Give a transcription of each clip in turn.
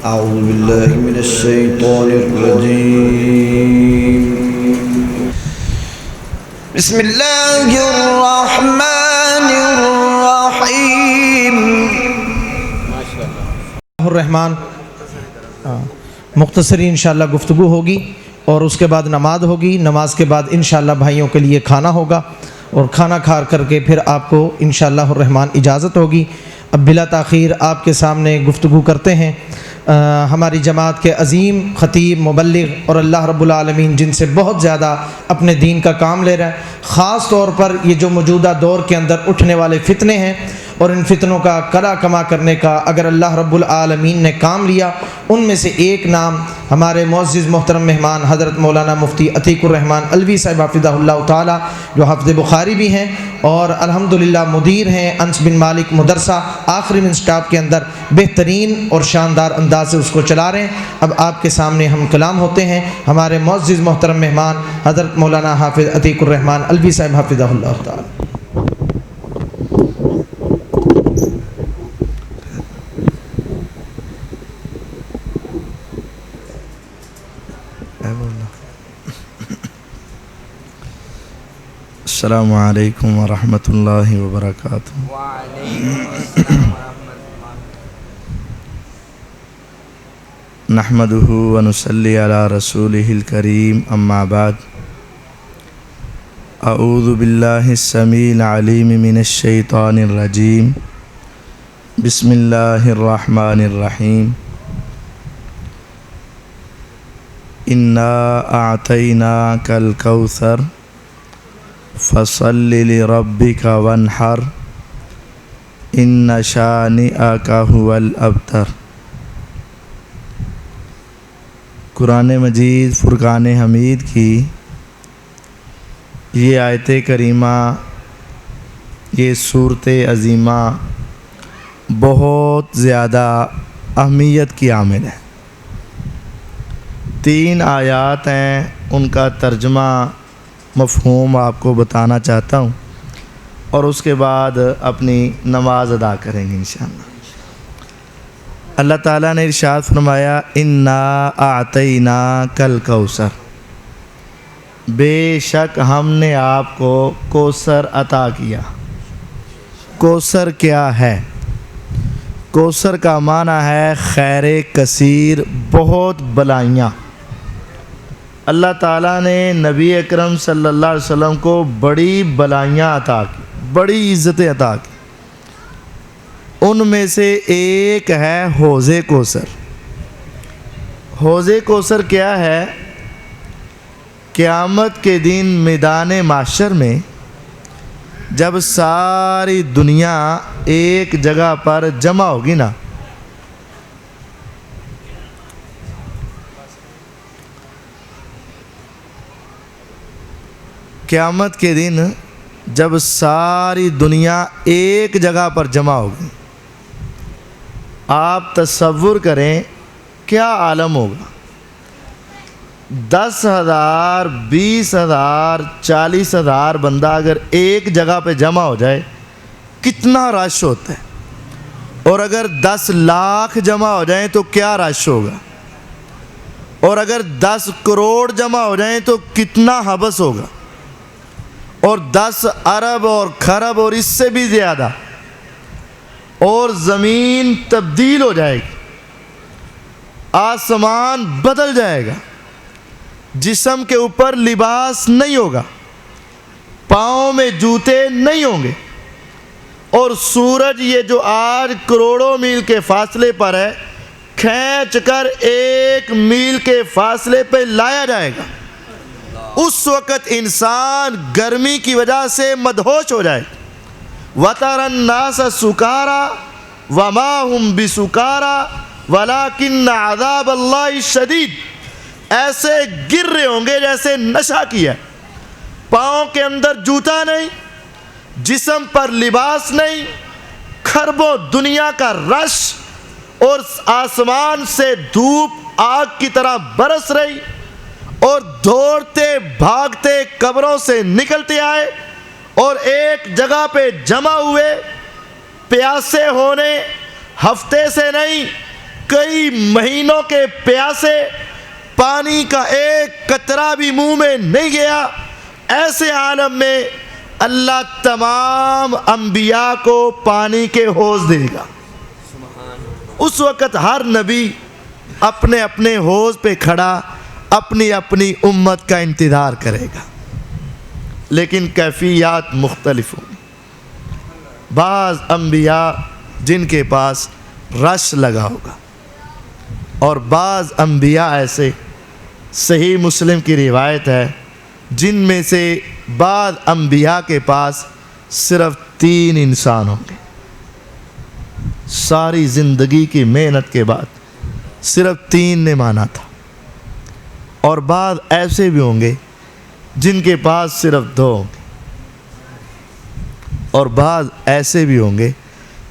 أعوذ بالله من الشيطان الرجيم بسم الله الرحمن الرحيم الرحمن مختصری انشاءاللہ گفتگو ہوگی اور اس کے بعد نماز ہوگی. نماز کے بعد انشاءاللہ بھائیوں کے لیے کھانا ہوگا اور کھانا کھا کر کے پھر آپ کو انشاءاللہ الرحمن اجازت ہوگی. اب بلا تاخیر آپ کے سامنے گفتگو کرتے ہیں ہماری جماعت کے عظیم خطیب مبلغ اور اللہ رب العالمین جن سے بہت زیادہ اپنے دین کا کام لے رہا ہے. خاص طور پر یہ جو موجودہ دور کے اندر اٹھنے والے فتنے ہیں اور ان فتنوں کا کڑا کما کرنے کا اگر اللہ رب العالمین نے کام لیا, ان میں سے ایک نام ہمارے معزز محترم مہمان حضرت مولانا مفتی عتیق الرحمن علوی صاحب حفظہ اللہ تعالی, جو حافظ بخاری بھی ہیں اور الحمدللہ مدیر ہیں انس بن مالک مدرسہ آخری من سٹاپ کے اندر, بہترین اور شاندار انداز سے اس کو چلا رہے ہیں. اب آپ کے سامنے ہم کلام ہوتے ہیں ہمارے معزز محترم مہمان حضرت مولانا حافظ عتیق الرحمن علوی صاحب حفظہ اللہ تعالی. السلام علیکم ورحمۃ اللہ وبرکاتہ. نحمدہ ونصلی علی رسولہ الکریم, اما بعد. اعوذ باللہ السمیع العلیم من الشیطان الرجیم. بسم اللہ الرحمن الرحیم. انا اعطیناک الکوثر فصل لربک وانحر ان شانئک هو الابتر. قرآن مجید فرقان حمید کی یہ آیت کریمہ, یہ صورت عظیمہ بہت زیادہ اہمیت کی حامل ہے. 3 آیات ہیں, ان کا ترجمہ مفہوم آپ کو بتانا چاہتا ہوں اور اس کے بعد اپنی نماز ادا کریں گے انشاءاللہ. اللہ تعالیٰ نے ارشاد فرمایا انا اعطیناک الکوثر, بے شک ہم نے آپ کو کوثر عطا کیا. کوثر کیا ہے؟ کوثر کا معنی ہے خیر کثیر, بہت بلائیاں. اللہ تعالیٰ نے نبی اکرم صلی اللہ علیہ وسلم کو بڑی بلائیاں عطا کی, بڑی عزتیں عطا کی. ان میں سے ایک ہے حوض کوثر. حوض کوثر کیا ہے؟ قیامت کے دن میدان محشر میں جب ساری دنیا ایک جگہ پر جمع ہوگی نا, قیامت کے دن جب ساری دنیا ایک جگہ پر جمع ہوگی, آپ تصور کریں کیا عالم ہوگا. 10,000 20,000 40,000 بندہ اگر ایک جگہ پہ جمع ہو جائے کتنا رش ہوتا ہے, اور اگر 10 لاکھ جمع ہو جائیں تو کیا رش ہوگا, اور اگر 10 کروڑ جمع ہو جائیں تو کتنا حبس ہوگا, اور 10 ارب اور خرب اور اس سے بھی زیادہ. اور زمین تبدیل ہو جائے گی, آسمان بدل جائے گا, جسم کے اوپر لباس نہیں ہوگا, پاؤں میں جوتے نہیں ہوں گے, اور سورج یہ جو آج کروڑوں میل کے فاصلے پر ہے کھینچ کر 1 میل کے فاصلے پہ لایا جائے گا. اس وقت انسان گرمی کی وجہ سے مدہوش ہو جائے. وَتَرَى النَّاسَ سُكَارَى وَمَا هُمْ بِسُكَارَى وَلَكِنَّ عَذَابَ اللَّهِ شَدِيدٌ. ایسے گر رہے ہوں گے جیسے نشہ کیا, پاؤں کے اندر جوتا نہیں, جسم پر لباس نہیں, خربوں دنیا کا رش, اور آسمان سے دھوپ آگ کی طرح برس رہی, اور دوڑتے بھاگتے قبروں سے نکلتے آئے اور ایک جگہ پہ جمع ہوئے, پیاسے ہونے ہفتے سے نہیں کئی مہینوں کے پیاسے، پانی کا ایک قطرہ بھی منہ میں نہیں گیا، ایسے عالم میں اللہ تمام انبیاء کو پانی کے حوض دے گا۔ اس وقت ہر نبی اپنے اپنے حوض پہ کھڑا اپنی اپنی امت کا انتظار کرے گا، لیکن کیفیات مختلف ہوں گی۔ بعض انبیاء جن کے پاس رش لگا ہوگا، اور بعض انبیاء ایسے، صحیح مسلم کی روایت ہے، جن میں سے بعض انبیاء کے پاس صرف 3 انسان ہوں گے۔ ساری زندگی کی محنت کے بعد صرف 3 نے مانا تھا، اور بعض ایسے بھی ہوں گے جن کے پاس صرف 2 ہوں گے، اور بعض ایسے بھی ہوں گے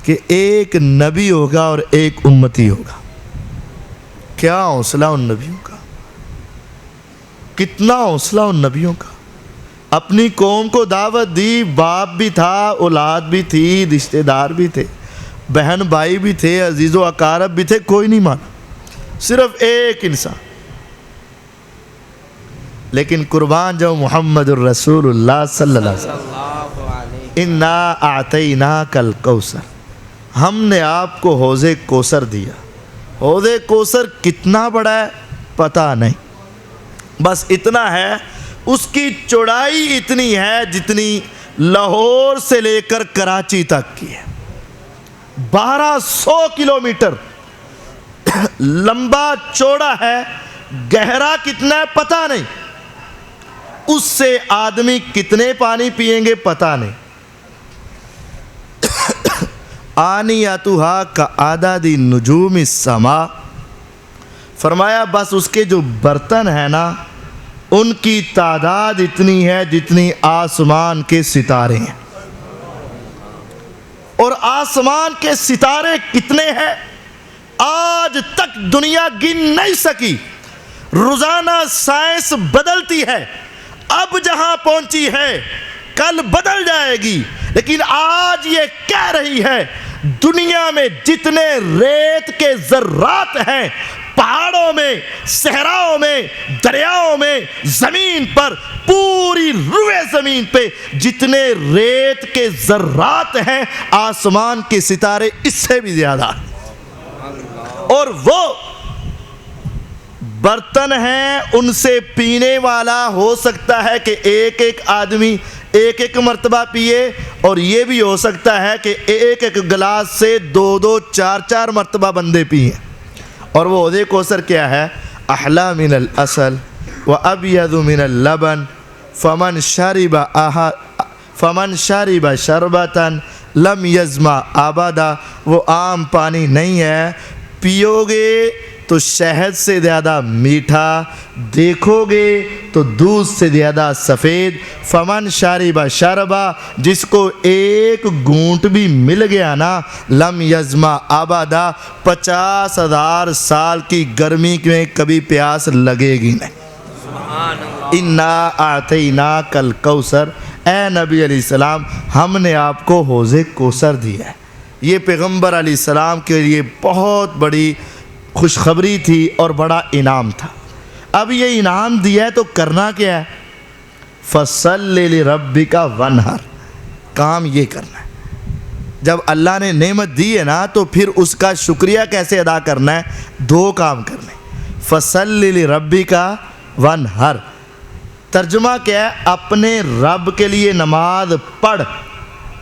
کہ ایک نبی ہوگا اور ایک امتی ہوگا۔ کیا حوصلہ ان نبیوں کا، کتنا حوصلہ ان نبیوں کا۔ اپنی قوم کو دعوت دی، باپ بھی تھا، اولاد بھی تھی، رشتہ دار بھی تھے، بہن بھائی بھی تھے، عزیز و اقارب بھی تھے، کوئی نہیں مانا، صرف ایک انسان۔ لیکن قربان جو محمد الرسول اللہ صلی اللہ علیہ وسلم، انا اعطیناک الکوثر، ہم نے آپ کو حوض کوثر دیا۔ حوض کوثر کتنا بڑا ہے پتہ نہیں، بس اتنا ہے اس کی چوڑائی اتنی ہے جتنی لاہور سے لے کر کراچی تک کی ہے، 1200 کلومیٹر لمبا چوڑا ہے، گہرا کتنا ہے پتہ نہیں، اس سے آدمی کتنے پانی پئیں گے پتہ نہیں۔ آنیاتھا کعدد نجوم السماء، فرمایا بس اس کے جو برتن ہیں نا، ان کی تعداد اتنی ہے جتنی آسمان کے ستارے ہیں۔ اور آسمان کے ستارے کتنے ہیں آج تک دنیا گن نہیں سکی، روزانہ سائنس بدلتی ہے، اب جہاں پہنچی ہے کل بدل جائے گی، لیکن آج یہ کہہ رہی ہے دنیا میں جتنے ریت کے ذرات ہیں، پہاڑوں میں، صحراؤں میں، دریاؤں میں، زمین پر، پوری روئے زمین پہ جتنے ریت کے ذرات ہیں، آسمان کے ستارے اس سے بھی زیادہ ہیں۔ اور وہ برتن ہیں، ان سے پینے والا ہو سکتا ہے کہ ایک ایک آدمی ایک ایک مرتبہ پیے، اور یہ بھی ہو سکتا ہے کہ ایک ایک گلاس سے 2 4 مرتبہ بندے پیئیں۔ اور وہ حوض کوثر کیا ہے؟ احلی من العسل وابیض من اللبن فمن شرب شربتا لم یظمأ ابدا۔ وہ عام پانی نہیں ہے، پیو گے تو شہد سے زیادہ میٹھا، دیکھو گے تو دودھ سے زیادہ سفید۔ فمن شرب شربا، جس کو ایک گھونٹ بھی مل گیا نا، لم یظمأ ابدا، 50,000 سال کی گرمی میں کبھی پیاس لگے گی نہیں۔ انا اعطیناک الکوثر، اے نبی علیہ السلام ہم نے آپ کو حوض کوثر دیا ہے۔ یہ پیغمبر علیہ السلام کے لیے بہت بڑی خوشخبری تھی اور بڑا انعام تھا۔ اب یہ انعام دیا ہے تو کرنا کیا ہے؟ فَصَلِّ لِرَبِّكَ وَانْحَرْ، کام یہ کرنا ہے۔ جب اللہ نے نعمت دی ہے نا تو پھر اس کا شکریہ کیسے ادا کرنا ہے؟ 2 کام کرنے۔ فَصَلِّ لِرَبِّكَ وَانْحَرْ، ترجمہ کیا ہے؟ اپنے رب کے لیے نماز پڑھ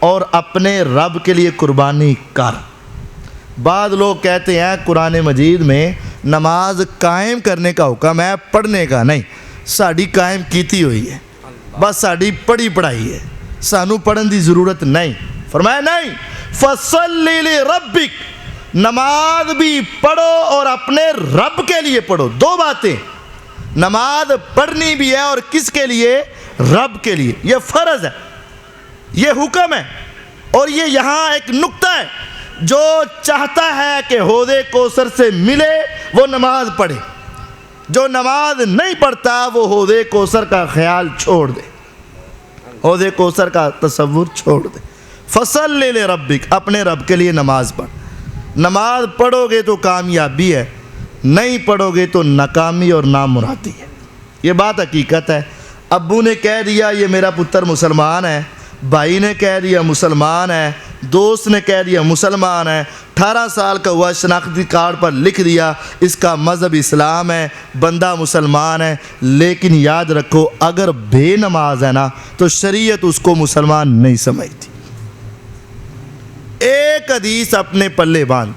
اور اپنے رب کے لیے قربانی کر۔ بعض لوگ کہتے ہیں قرآن مجید میں نماز قائم کرنے کا حکم ہے، پڑھنے کا نہیں۔ ساڑی قائم کیتی ہوئی ہے، بس ساڑی پڑھی پڑھائی ہے، سانو پڑھن دی ضرورت نہیں۔ فرمایا نہیں، فَصَلِّ لِرَبِّكَ، نماز بھی پڑھو اور اپنے رب کے لیے پڑھو۔ 2 باتیں، نماز پڑھنی بھی ہے اور کس کے لیے؟ رب کے لیے۔ یہ فرض ہے، یہ حکم ہے۔ اور یہ یہاں ایک نکتہ ہے، جو چاہتا ہے کہ حوض کوثر سے ملے وہ نماز پڑھے، جو نماز نہیں پڑھتا وہ حوض کوثر کا خیال چھوڑ دے، حوض کوثر کا تصور چھوڑ دے۔ فَصَلِّ لِرَبِّكَ، اپنے رب کے لیے نماز پڑھ۔ نماز پڑھو گے تو کامیابی ہے، نہیں پڑھو گے تو ناکامی اور نامرادی ہے۔ یہ بات حقیقت ہے۔ ابو نے کہہ دیا یہ میرا پتر مسلمان ہے، بھائی نے کہہ دیا مسلمان ہے، دوست نے کہہ دیا مسلمان ہے، 18 سال کا ہوا، شناختی کارڈ پر لکھ دیا اس کا مذہب اسلام ہے، بندہ مسلمان ہے، لیکن یاد رکھو اگر بے نماز ہے نا تو شریعت اس کو مسلمان نہیں سمجھتی۔ ایک حدیث اپنے پلے باندھ،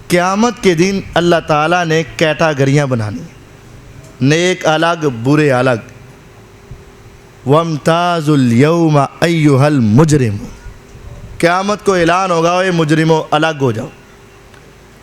قیامت کے دن اللہ تعالیٰ نے کیٹاگریاں بنانی ہیں، نیک الگ برے الگ۔ وَامْتَازُوا الْيَوْمَ أَيُّهَا الْمُجْرِمُونَ، قیامت کو اعلان ہوگا اے مجرموں الگ ہو جاؤ۔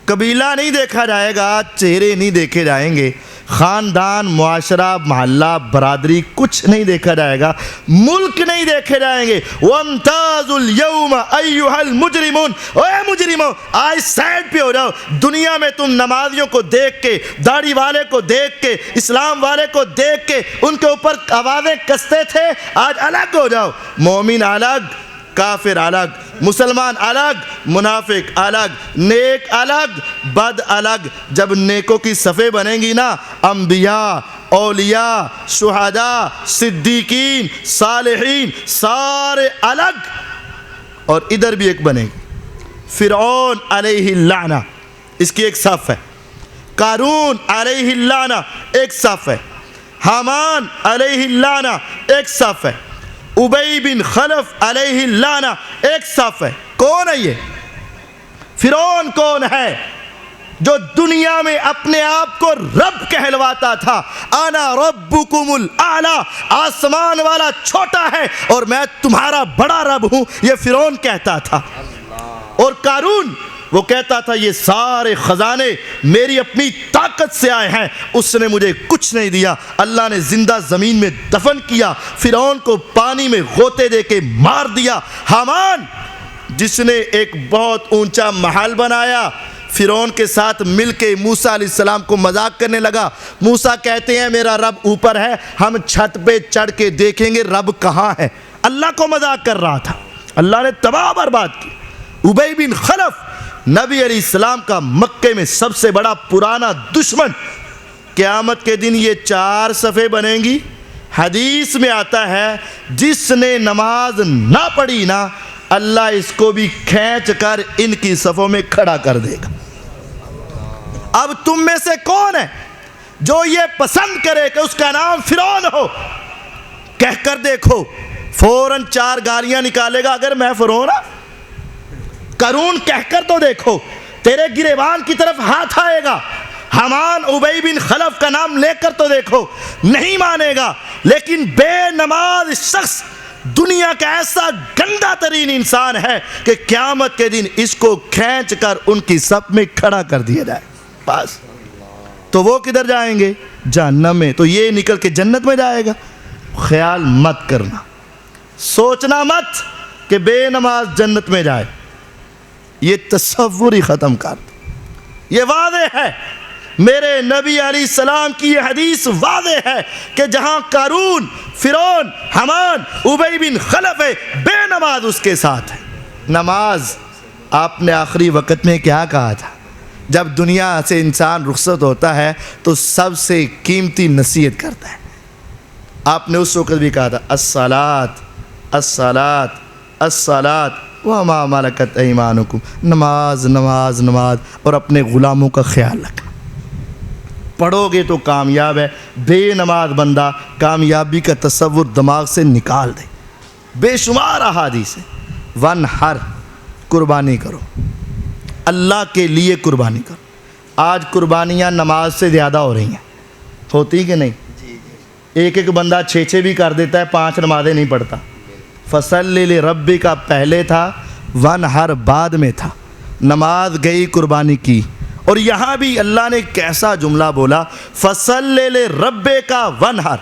قبیلہ نہیں دیکھا جائے گا، چہرے نہیں دیکھے جائیں گے، خاندان، معاشرہ، محلہ، برادری کچھ نہیں دیکھا جائے گا، ملک نہیں دیکھے جائیں گے۔ وَامْتَازُوا الْيَوْمَ أَيُّهَا الْمُجْرِمُونَ، اے مجرموں آج سائڈ پہ ہو جاؤ۔ دنیا میں تم نمازیوں کو دیکھ کے، داڑھی والے کو دیکھ کے، اسلام والے کو دیکھ کے ان کے اوپر آوازیں کستے تھے، آج الگ ہو جاؤ۔ مومن الگ، کافر الگ، مسلمان الگ، منافق الگ، نیک الگ، بد الگ۔ جب نیکوں کی صفیں بنیں گی نا، انبیاء، اولیاء، شہداء، صدیقین، صالحین سارے الگ، اور ادھر بھی ایک بنے گی۔ فرعون علیہ اللعنہ اس کی ایک صف ہے، قارون علیہ اللعنہ ایک صف ہے، حامان علیہ اللعنہ ایک صف ہے، ابی بن خلف علیہ اللعنہ ایک صف ہے۔ کون ہے یہ؟ فرعون کون ہے؟ جو دنیا میں اپنے آپ کو رب کہلواتا تھا، انا ربکم الاعلی، آسمان والا چھوٹا ہے اور میں تمہارا بڑا رب ہوں، یہ فرعون کہتا تھا۔ اور قارون وہ کہتا تھا یہ سارے خزانے میری اپنی طاقت سے آئے ہیں، اس نے مجھے کچھ نہیں دیا، اللہ نے زندہ زمین میں دفن کیا، فرعون کو پانی میں غوطے دے کے مار دیا۔ حامان جس نے ایک بہت اونچا محل بنایا، فرعون کے ساتھ مل کے موسیٰ علیہ السلام کو مذاق کرنے لگا۔ موسیٰ کہتے ہیں میرا رب اوپر ہے، ہم چھت پہ چڑھ کے دیکھیں گے رب کہاں ہے۔ اللہ کو مذاق کر رہا تھا، اللہ نے تباہ برباد کی۔ ابی بن خلف نبی علیہ السلام کا مکے میں سب سے بڑا پرانا دشمن، قیامت کے دن یہ 4 صفیں بنیں گی۔ حدیث میں آتا ہے جس نے نماز نہ پڑھی نا، اللہ اس کو بھی کھینچ کر ان کی صفوں میں کھڑا کر دے گا۔ اب تم میں سے کون ہے جو یہ پسند کرے کہ اس کا نام فرعون ہو؟ کہہ کر دیکھو، فوراً 4 گالیاں نکالے گا اگر میں فرعون ہوں۔ قارون کہہ کر تو دیکھو، تیرے گریبان کی طرف ہاتھ آئے گا۔ حامان ابی بن خلف کا نام لے کر تو دیکھو، نہیں مانے گا۔ لیکن بے نماز شخص دنیا کا ایسا گندا ترین انسان ہے کہ قیامت کے دن اس کو کھینچ کر ان کی صف میں کھڑا کر دیا جائے۔ بس تو وہ کدھر جائیں گے؟ جہنم میں۔ تو یہ نکل کے جنت میں جائے گا؟ خیال مت کرنا، سوچنا مت کہ بے نماز جنت میں جائے، یہ تصور ہی ختم کر دو۔ یہ واضح ہے، میرے نبی علیہ السلام کی یہ حدیث واضح ہے کہ جہاں قارون، فرعون، حامان، ابی بن خلف ہے، بے نماز اس کے ساتھ ہے۔ نماز آپ نے آخری وقت میں کیا کہا تھا؟ جب دنیا سے انسان رخصت ہوتا ہے تو سب سے قیمتی نصیحت کرتا ہے۔ آپ نے اس وقت بھی کہا تھا الصلاۃ الصلاۃ الصلاۃ وما ملکت ایمانکم، نماز نماز نماز، اور اپنے غلاموں کا خیال رکھنا۔ پڑھو گے تو کامیاب ہے، بے نماز بندہ کامیابی کا تصور دماغ سے نکال دے۔ بے شمار احادیث ہیں۔ ونحر، قربانی کرو، اللہ کے لیے قربانی کرو۔ آج قربانیاں نماز سے زیادہ ہو رہی ہیں، ہوتی کہ نہیں؟ ایک ایک بندہ 6 بھی کر دیتا ہے، 5 نمازیں نہیں پڑھتا۔ فصلی لربک کا پہلے تھا، ونحر بعد میں تھا، نماز گئی قربانی کی۔ اور یہاں بھی اللہ نے کیسا جملہ بولا، فصلی لربک کا ونحر،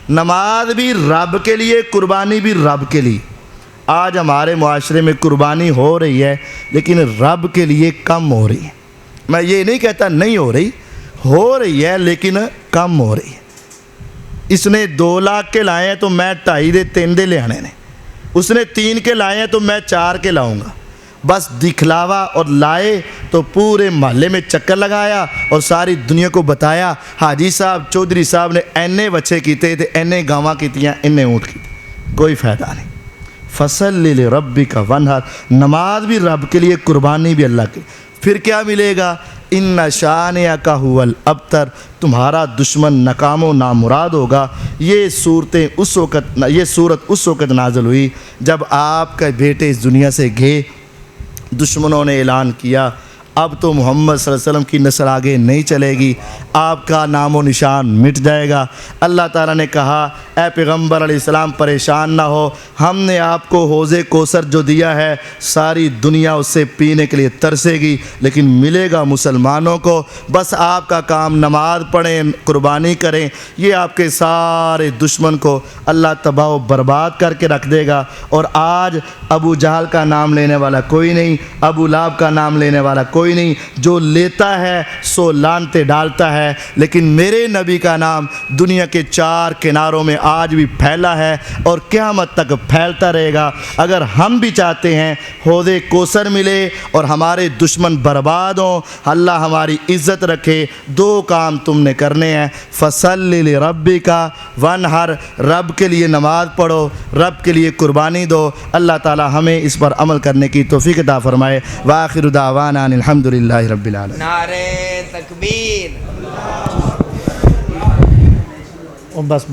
نماز بھی رب کے لیے، قربانی بھی رب کے لیے۔ آج ہمارے معاشرے میں قربانی ہو رہی ہے لیکن رب کے لیے کم ہو رہی ہے۔ میں یہ نہیں کہتا نہیں ہو رہی ہے لیکن کم ہو رہی ہے۔ اس نے 2 لاکھ کے لائے ہیں تو میں 2.5 3 دے لے آنے نے، اس نے 3 کے لائے ہیں تو میں 4 کے لاؤں گا، بس دکھلاوا اور لائے تو پورے محلے میں چکر لگایا اور ساری دنیا کو بتایا حاجی صاحب چودھری صاحب نے اینے بچے کیتے تھے اینے گاواں کیتیاں اینے اونٹ کی کوئی فائدہ نہیں۔ فصلی لربک وانحر، نماز بھی رب کے لیے، قربانی بھی اللہ کے۔ پھر کیا ملے گا؟ ان شانئک ھو الابتر، تمہارا دشمن ناکام و نامراد ہوگا۔ یہ صورت اس وقت نازل ہوئی جب آپ کے بیٹے اس دنیا سے گئے، دشمنوں نے اعلان کیا اب تو محمد صلی اللہ علیہ وسلم کی نسل آگے نہیں چلے گی، آپ کا نام و نشان مٹ جائے گا۔ اللہ تعالیٰ نے کہا اے پیغمبر علیہ السلام پریشان نہ ہو، ہم نے آپ کو حوض کوثر جو دیا ہے ساری دنیا اس سے پینے کے لیے ترسے گی، لیکن ملے گا مسلمانوں کو۔ بس آپ کا کام نماز پڑھیں، قربانی کریں، یہ آپ کے سارے دشمن کو اللہ تباہ و برباد کر کے رکھ دے گا۔ اور آج ابو جہل کا نام لینے والا کوئی نہیں، ابو لہب کا نام لینے والا کوئی نہیں، جو لیتا ہے سو لعنتیں ڈالتا ہے، لیکن میرے نبی کا نام دنیا کے چار کناروں میں آج بھی پھیلا ہے اور قیامت تک پھیلتا رہے گا۔ اگر ہم بھی چاہتے ہیں حوض کوثر ملے اور ہمارے دشمن برباد ہوں، اللہ ہماری عزت رکھے، دو کام تم نے کرنے ہیں، فصلی لربک وانحر، رب کے لیے نماز پڑھو، رب کے لیے قربانی دو۔ اللہ تعالی ہمیں اس پر عمل کرنے کی توفیق عطا فرمائے۔ وآخر دعوانا ان الحمدللہ رب العالمین۔ نعرہ تکبیر۔ بس